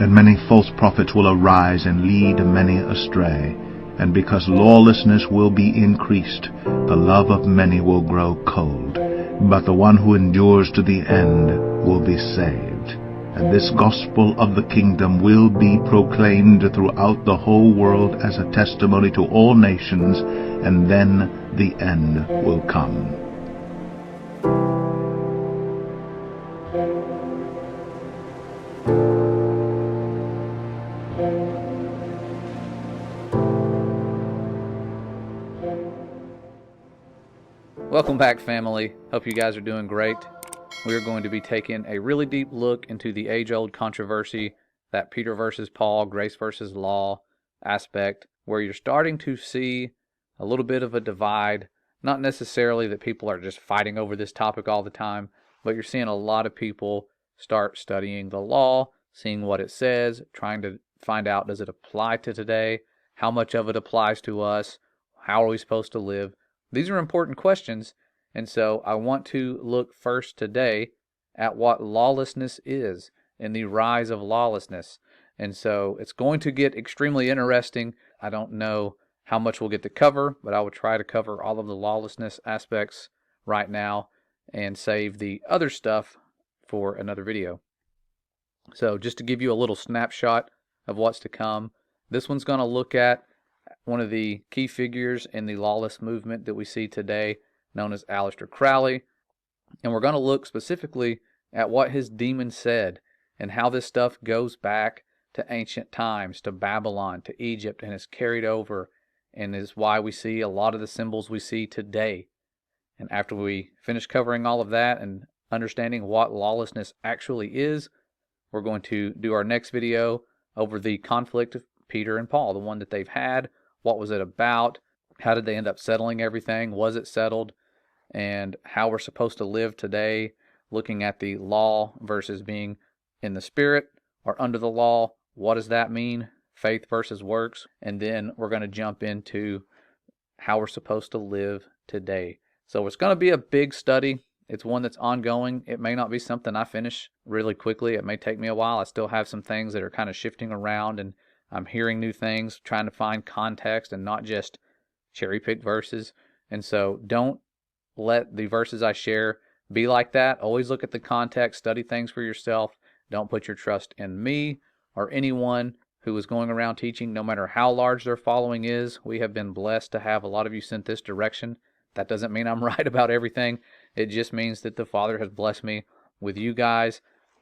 And many false prophets will arise and lead many astray. And because lawlessness will be increased, the love of many will grow cold. But the one who endures to the end will be saved. And this gospel of the kingdom will be proclaimed throughout the whole world as a testimony to all nations, and then the end will come. Welcome back, family. Hope you guys are doing great. We are going to be taking a really deep look into the age-old controversy, that Peter versus Paul, grace versus law aspect, where you're starting to see a little bit of a divide. Not necessarily that people are just fighting over this topic all the time, but you're seeing a lot of people start studying the law, seeing what it says, trying to find out, does it apply to today? How much of it applies to us? How are we supposed to live? These are important questions, and so I want to look first today at what lawlessness is and the rise of lawlessness. And so it's going to get extremely interesting. I don't know how much we'll get to cover, but I will try to cover all of the lawlessness aspects right now and save the other stuff for another video. So just to give you a little snapshot of what's to come, this one's going to look at one of the key figures in the lawless movement that we see today, known as Aleister Crowley. And we're going to look specifically at what his demon said and how this stuff goes back to ancient times, to Babylon, to Egypt, and is carried over, and is why we see a lot of the symbols we see today. And after we finish covering all of that and understanding what lawlessness actually is, we're going to do our next video over the conflict of Peter and Paul, the one that they've had. What was it about? How did they end up settling everything? Was it settled? And how we're supposed to live today, looking at the law versus being in the spirit or under the law. What does that mean? Faith versus works. And then we're going to jump into how we're supposed to live today. So it's going to be a big study. It's one that's ongoing. It may not be something I finish really quickly. It may take me a while. I still have some things that are kind of shifting around, and I'm hearing new things, trying to find context and not just cherry-pick verses. And so don't let the verses I share be like that. Always look at the context, study things for yourself. Don't put your trust in me or anyone who is going around teaching, no matter how large their following is. We have been blessed to have a lot of you sent this direction. That doesn't mean I'm right about everything. It just means that the Father has blessed me with you guys,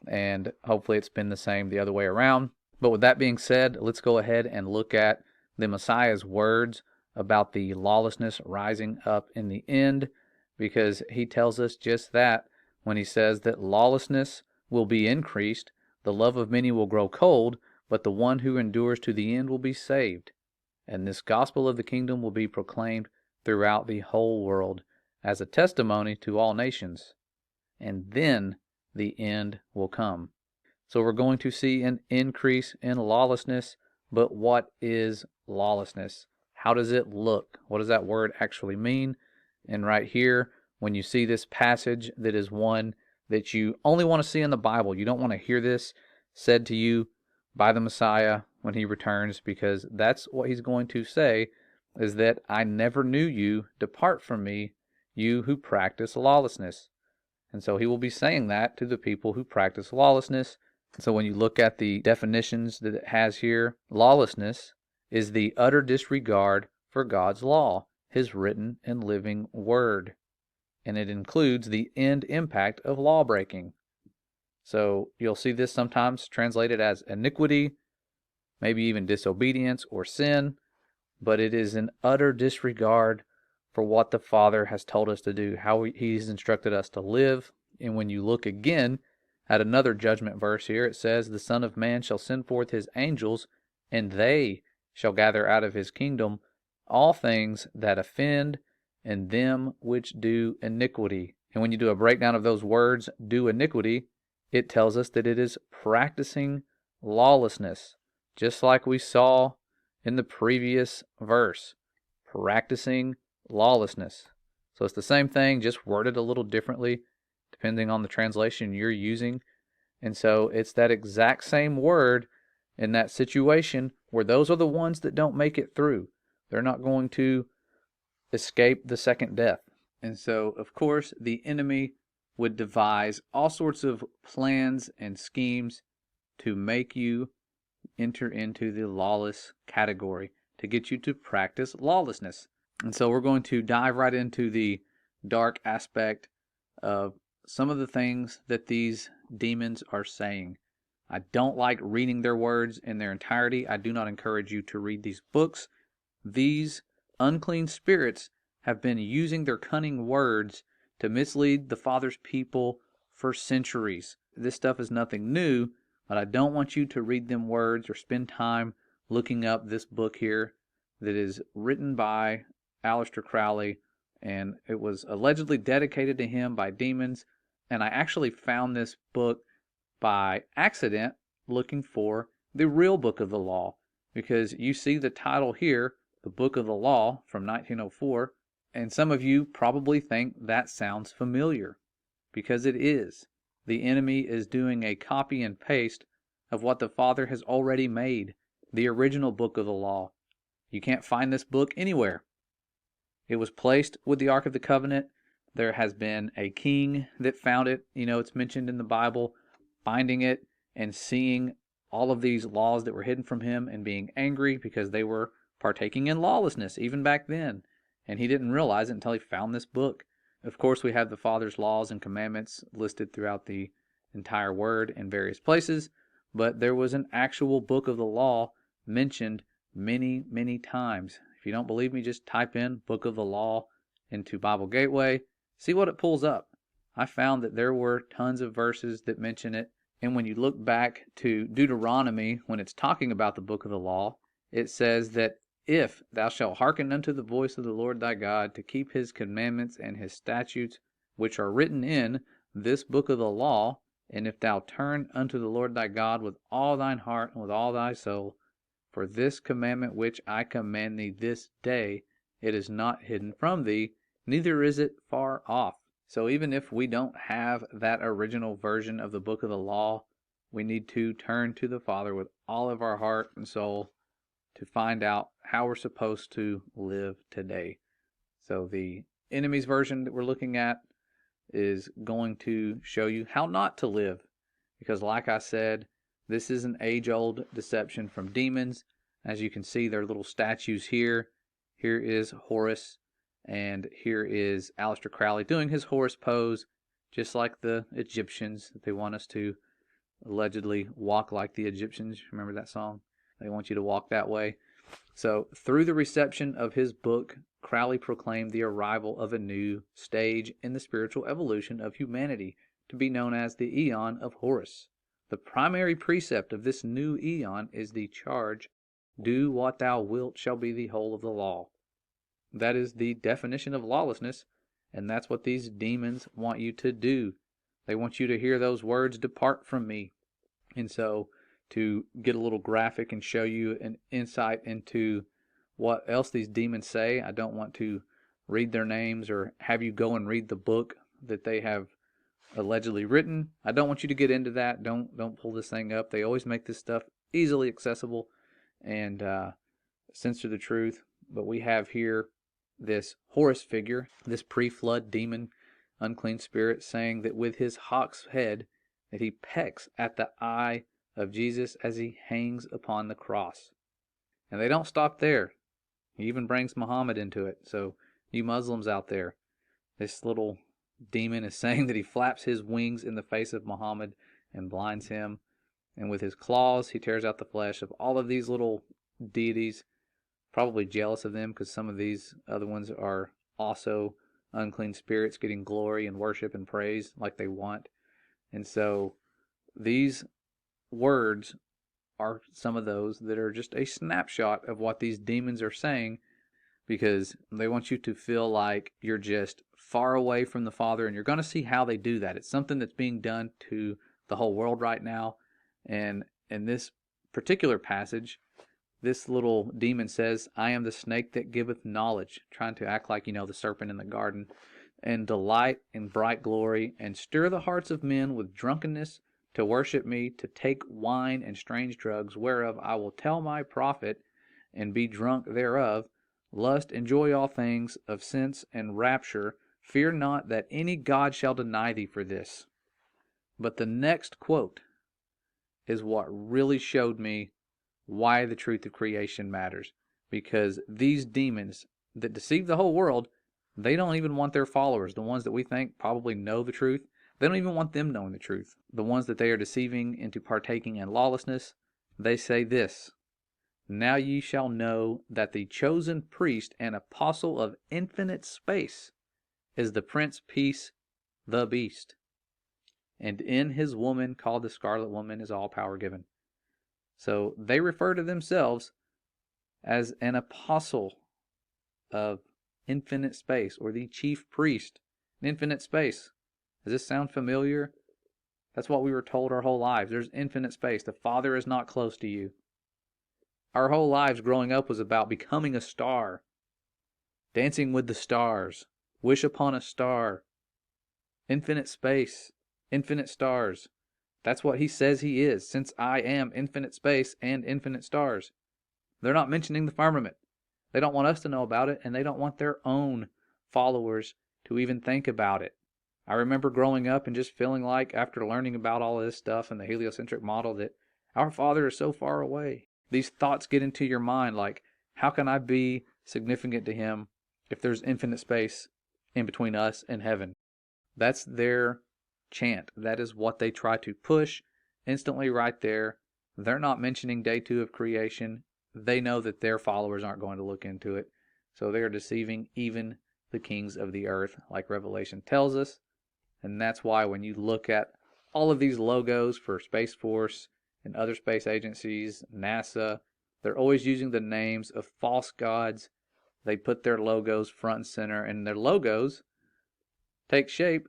and hopefully it's been the same the other way around. But with that being said, let's go ahead and look at the Messiah's words about the lawlessness rising up in the end, because he tells us just that when he says that lawlessness will be increased, the love of many will grow cold, but the one who endures to the end will be saved. And this gospel of the kingdom will be proclaimed throughout the whole world as a testimony to all nations. And then the end will come. So we're going to see an increase in lawlessness, but what is lawlessness? How does it look? What does that word actually mean? And right here, when you see this passage that is one that you only want to see in the Bible, you don't want to hear this said to you by the Messiah when he returns, because that's what he's going to say, is that I never knew you, depart from me, you who practice lawlessness. And so he will be saying that to the people who practice lawlessness. So when you look at the definitions that it has here, lawlessness is the utter disregard for God's law, his written and living word. And it includes the end impact of law breaking. So you'll see this sometimes translated as iniquity, maybe even disobedience or sin, but it is an utter disregard for what the Father has told us to do, how he's instructed us to live. And when you look again at another judgment verse here, it says, the Son of Man shall send forth his angels, and they shall gather out of his kingdom all things that offend, and them which do iniquity. And when you do a breakdown of those words, do iniquity, it tells us that it is practicing lawlessness, just like we saw in the previous verse, practicing lawlessness. So it's the same thing, just worded a little differently, depending on the translation you're using. And so it's that exact same word in that situation where those are the ones that don't make it through. They're not going to escape the second death. And so, of course, the enemy would devise all sorts of plans and schemes to make you enter into the lawless category, to get you to practice lawlessness. And so we're going to dive right into the dark aspect of some of the things that these demons are saying. I don't like reading their words in their entirety. I do not encourage you to read these books. These unclean spirits have been using their cunning words to mislead the Father's people for centuries. This stuff is nothing new, but I don't want you to read them words or spend time looking up this book here that is written by Aleister Crowley, and it was allegedly dedicated to him by demons. And I actually found this book by accident looking for the real Book of the Law, because you see the title here, the Book of the Law from 1904, and some of you probably think that sounds familiar, because it is. The enemy is doing a copy and paste of what the Father has already made, the original Book of the Law. You can't find this book anywhere. It was placed with the Ark of the Covenant. There has been a king that found it. It's mentioned in the Bible, finding it and seeing all of these laws that were hidden from him and being angry because they were partaking in lawlessness even back then. And he didn't realize it until he found this book. Of course, we have the Father's laws and commandments listed throughout the entire Word in various places, but there was an actual book of the law mentioned many, many times. If you don't believe me, just type in Book of the Law into Bible Gateway. See what it pulls up. I found that there were tons of verses that mention it. And when you look back to Deuteronomy, when it's talking about the Book of the Law, it says that if thou shalt hearken unto the voice of the Lord thy God to keep his commandments and his statutes, which are written in this book of the law, and if thou turn unto the Lord thy God with all thine heart and with all thy soul, for this commandment which I command thee this day, it is not hidden from thee, neither is it far off. So even if we don't have that original version of the book of the law, we need to turn to the Father with all of our heart and soul to find out how we're supposed to live today. So the enemy's version that we're looking at is going to show you how not to live. Because like I said, this is an age-old deception from demons. As you can see, there are little statues here. Here is Horus, and here is Aleister Crowley doing his Horus pose, just like the Egyptians. They want us to allegedly walk like the Egyptians. Remember that song? They want you to walk that way. So through the reception of his book, Crowley proclaimed the arrival of a new stage in the spiritual evolution of humanity, to be known as the Aeon of Horus. The primary precept of this new aeon is the charge, do what thou wilt shall be the whole of the law. That is the definition of lawlessness, and that's what these demons want you to do. They want you to hear those words, depart from me. And so, to get a little graphic and show you an insight into what else these demons say, I don't want to read their names or have you go and read the book that they have allegedly written. I don't want you to get into that. Don't pull this thing up. They always make this stuff easily accessible and censor the truth. But we have here this Horus figure, this pre-flood demon, unclean spirit, saying that with his hawk's head that he pecks at the eye of Jesus as he hangs upon the cross. And they don't stop there. He even brings Muhammad into it. So you Muslims out there, this little demon is saying that he flaps his wings in the face of Muhammad and blinds him. And with his claws, he tears out the flesh of all of these little deities, probably jealous of them because some of these other ones are also unclean spirits getting glory and worship and praise like they want. And so these words are some of those that are just a snapshot of what these demons are saying, because they want you to feel like you're just far away from the Father, and you're going to see how they do that. It's something that's being done to the whole world right now. And in this particular passage, this little demon says, I am the snake that giveth knowledge, trying to act like, the serpent in the garden, and delight in bright glory, and stir the hearts of men with drunkenness, to worship me, to take wine and strange drugs, whereof I will tell my prophet, and be drunk thereof, lust, enjoy all things of sense and rapture, fear not that any God shall deny thee for this. But the next quote is what really showed me why the truth of creation matters. Because these demons that deceive the whole world, they don't even want their followers, the ones that we think probably know the truth, they don't even want them knowing the truth. The ones that they are deceiving into partaking in lawlessness, they say this: now ye shall know that the chosen priest and apostle of infinite space is the Prince Peace, the Beast. And in his woman, called the Scarlet Woman, is all power given. So they refer to themselves as an apostle of infinite space, or the chief priest in infinite space. Does this sound familiar? That's what we were told our whole lives. There's infinite space. The Father is not close to you. Our whole lives growing up was about becoming a star, dancing with the stars, wish upon a star, infinite space, infinite stars. That's what he says he is, since I am infinite space and infinite stars. They're not mentioning the firmament. They don't want us to know about it, and they don't want their own followers to even think about it. I remember growing up and just feeling like, after learning about all of this stuff and the heliocentric model, that our Father is so far away. These thoughts get into your mind like, how can I be significant to him if there's infinite space in between us and heaven? That's their chant. That is what they try to push instantly right there. They're not mentioning day 2 of creation. They know that their followers aren't going to look into it. So they are deceiving even the kings of the earth, like Revelation tells us. And that's why when you look at all of these logos for Space Force and other space agencies, NASA, they're always using the names of false gods. They put their logos front and center, and their logos take shape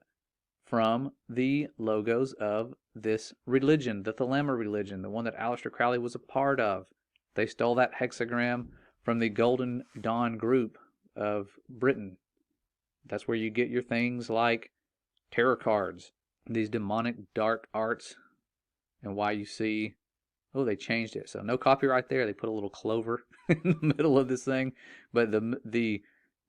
from the logos of this religion, the Thelema religion, the one that Aleister Crowley was a part of. They stole that hexagram from the Golden Dawn group of Britain. That's where you get your things like tarot cards, these demonic dark arts, and why you see, oh, they changed it. So no copyright there. They put a little clover in the middle of this thing. But the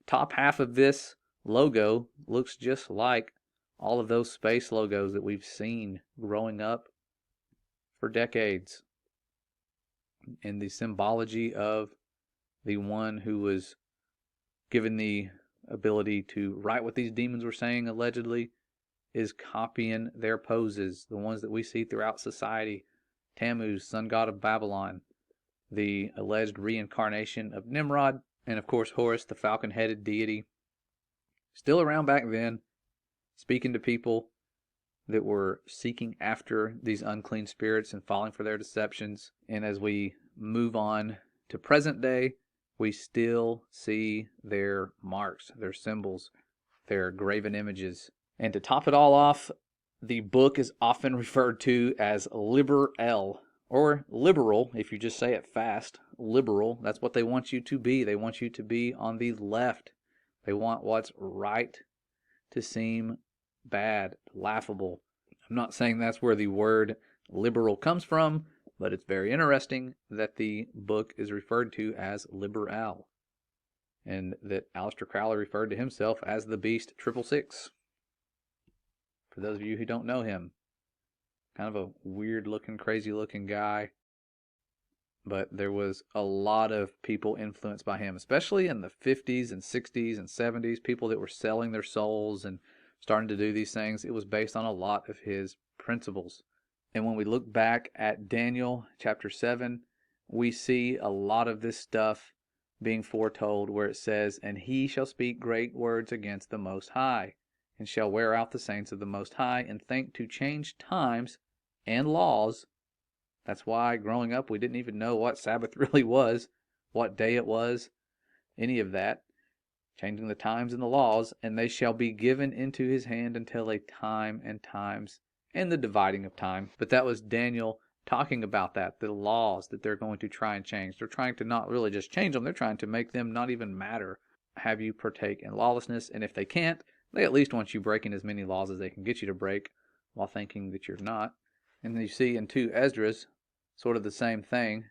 top half of this logo looks just like all of those space logos that we've seen growing up for decades. And the symbology of the one who was given the ability to write what these demons were saying, allegedly, is copying their poses, the ones that we see throughout society. Tammuz, sun god of Babylon, the alleged reincarnation of Nimrod, and of course Horus, the falcon-headed deity. Still around back then, speaking to people that were seeking after these unclean spirits and falling for their deceptions. And as we move on to present day, we still see their marks, their symbols, their graven images. And to top it all off, the book is often referred to as liberal, or liberal, if you just say it fast. Liberal, that's what they want you to be. They want you to be on the left. They want what's right to seem bad, laughable. I'm not saying that's where the word liberal comes from, but it's very interesting that the book is referred to as liberal, and that Aleister Crowley referred to himself as the Beast 666. For those of you who don't know him, kind of a weird-looking, crazy-looking guy, but there was a lot of people influenced by him, especially in the 50s and 60s and 70s, people that were selling their souls and starting to do these things. It was based on a lot of his principles. And when we look back at Daniel chapter 7, we see a lot of this stuff being foretold, where it says, "And he shall speak great words against the Most High, and shall wear out the saints of the Most High, and think to change times and laws." That's why growing up we didn't even know what Sabbath really was, what day it was, any of that. Changing the times and the laws, and they shall be given into his hand until a time and times, and the dividing of time. But that was Daniel talking about that, the laws that they're going to try and change. They're trying to not really just change them, they're trying to make them not even matter. Have you partake in lawlessness, and if they can't, they at least want you breaking as many laws as they can get you to break while thinking that you're not. And you see in 2 Esdras, sort of the same thing,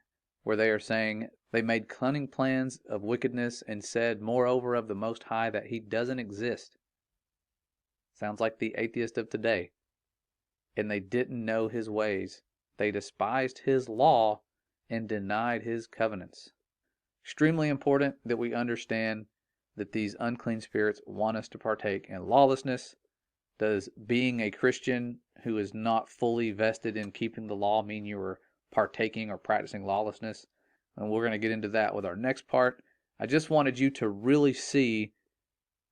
where they are saying they made cunning plans of wickedness and said, moreover, of the Most High that he doesn't exist. Sounds like the atheist of today. And they didn't know his ways. They despised his law and denied his covenants. Extremely important that we understand that these unclean spirits want us to partake in lawlessness. Does being a Christian who is not fully vested in keeping the law mean you are partaking or practicing lawlessness? And we're going to get into that with our next part. I just wanted you to really see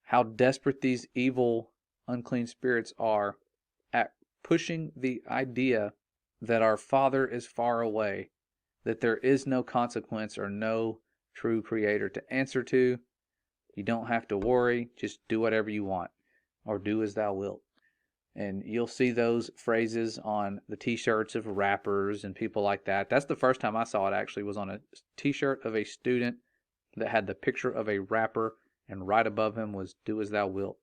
how desperate these evil, unclean spirits are at pushing the idea that our Father is far away, that there is no consequence or no true creator to answer to. You don't have to worry, just do whatever you want, or do as thou wilt. And you'll see those phrases on the t-shirts of rappers and people like that. That's the first time I saw it, actually, was on a t-shirt of a student that had the picture of a rapper, and right above him was do as thou wilt.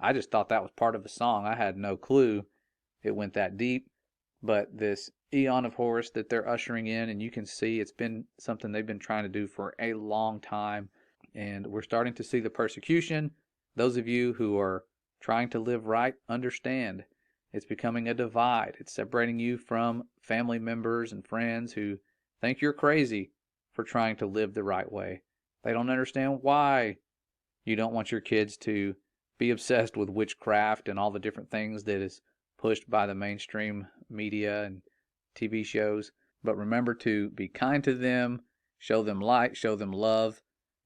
I just thought that was part of a song. I had no clue it went that deep. But this Eon of Horus that they're ushering in, and you can see it's been something they've been trying to do for a long time. And we're starting to see the persecution. Those of you who are trying to live right, understand it's becoming a divide. It's separating you from family members and friends who think you're crazy for trying to live the right way. They don't understand why you don't want your kids to be obsessed with witchcraft and all the different things that is pushed by the mainstream media and TV shows. But remember to be kind to them, show them light, show them love,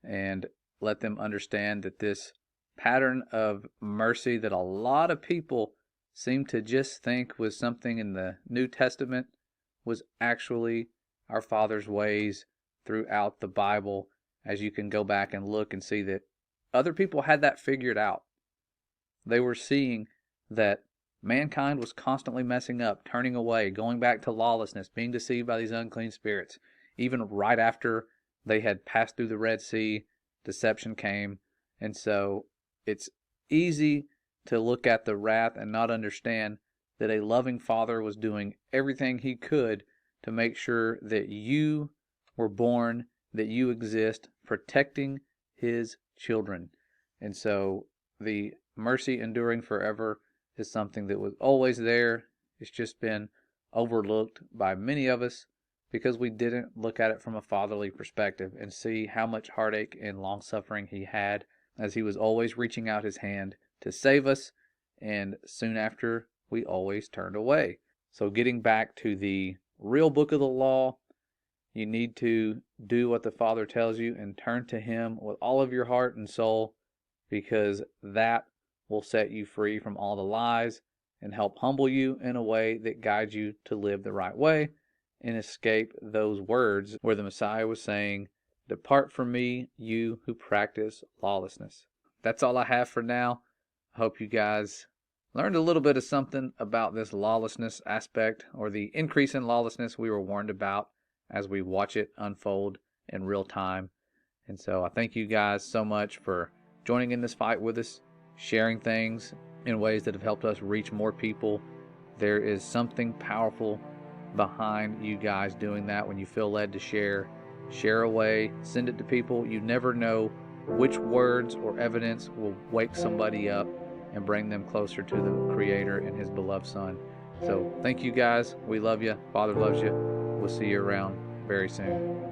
and let them understand that this pattern of mercy that a lot of people seem to just think was something in the New Testament was actually our Father's ways throughout the Bible, as you can go back and look and see that other people had that figured out. They were seeing that mankind was constantly messing up, turning away, going back to lawlessness, being deceived by these unclean spirits. Even right after they had passed through the Red Sea, deception came. And so it's easy to look at the wrath and not understand that a loving Father was doing everything he could to make sure that you were born, that you exist, protecting his children. And so the mercy enduring forever is something that was always there. It's just been overlooked by many of us because we didn't look at it from a fatherly perspective and see how much heartache and long suffering he had, as he was always reaching out his hand to save us, and soon after we always turned away. So getting back to the real book of the law, you need to do what the Father tells you and turn to him with all of your heart and soul, because that will set you free from all the lies and help humble you in a way that guides you to live the right way and escape those words where the Messiah was saying, "Depart from me, you who practice lawlessness." That's all I have for now. I hope you guys learned a little bit of something about this lawlessness aspect, or the increase in lawlessness we were warned about as we watch it unfold in real time. And so I thank you guys so much for joining in this fight with us, sharing things in ways that have helped us reach more people. There is something powerful behind you guys doing that. When you feel led to share away, send it to people. You never know which words or evidence will wake somebody up and bring them closer to the Creator and his beloved Son. So thank you guys. We love you. Father loves you. We'll see you around very soon.